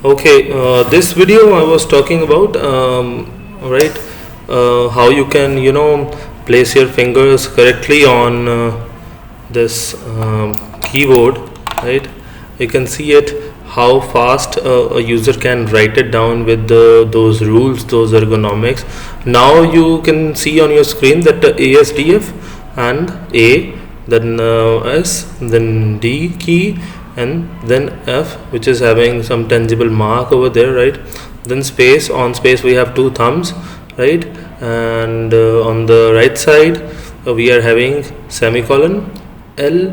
Okay, this video I was talking about, right, how you can, place your fingers correctly on this keyboard, right? You can see it how fast a user can write it down with those rules, those ergonomics. Now you can see on your screen that ASDF and A, then S, then D key, and then F, which is having some tangible mark over there, right? Then space, on space we have two thumbs, right? And on the right side we are having semicolon, L,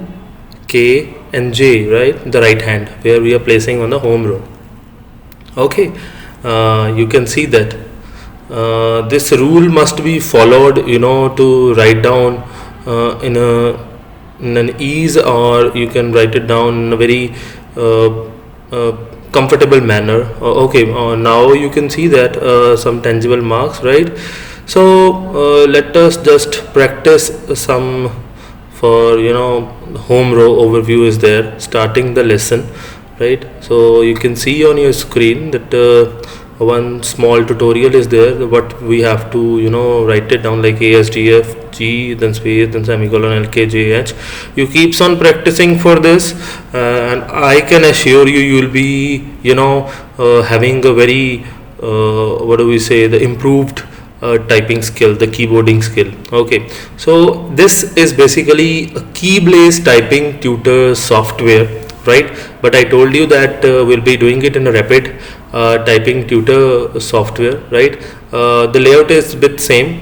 K and J, right? The right hand where we are placing on the home row. Okay, you can see that this rule must be followed, to write down in an ease, or you can write it down in a very comfortable manner. Okay, now you can see that some tangible marks, right? So let us just practice some for home row overview is there starting the lesson, right? So you can see on your screen that one small tutorial is there, what we have to write it down, like ASDF, G, then space, then semicolon, LKJH. You keeps on practicing for this, and I can assure you, you will be having a very what do we say, the improved typing skill, the keyboarding skill. Okay, so this is basically a Keyblaze typing tutor software, right? But I told you that we'll be doing it in a rapid typing tutor software, right? The layout is bit same,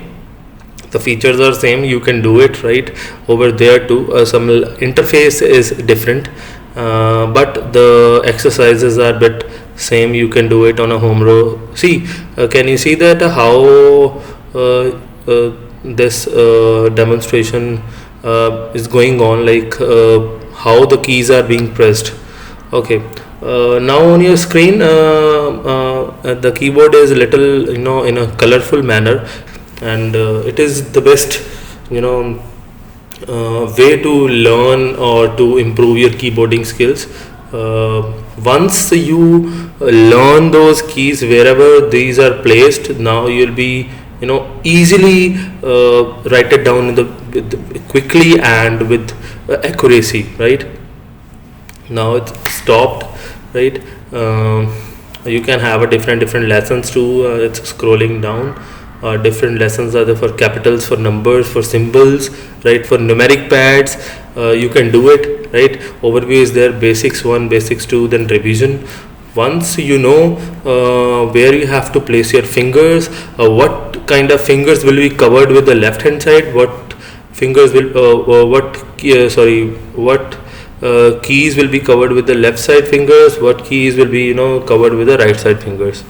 the features are same, you can do it right over there too. Some interface is different, but the exercises are bit same, you can do it on a home row. See, can you see that how this demonstration is going on, like how the keys are being pressed. Okay, now on your screen the keyboard is little in a colorful manner, and it is the best way to learn or to improve your keyboarding skills. Once you learn those keys wherever these are placed, now you'll be easily write it down with quickly and with accuracy, right? Now it's stopped, right? You can have a different lessons too. It's scrolling down. Different lessons are there for capitals, for numbers, for symbols, right? For numeric pads, you can do it, right? Overview is there, basics 1, basics 2, then revision. Once you know where you have to place your fingers, what kind of fingers will be covered with the left hand side, what fingers will what keys will be covered with the left side fingers, what keys will be covered with the right side fingers.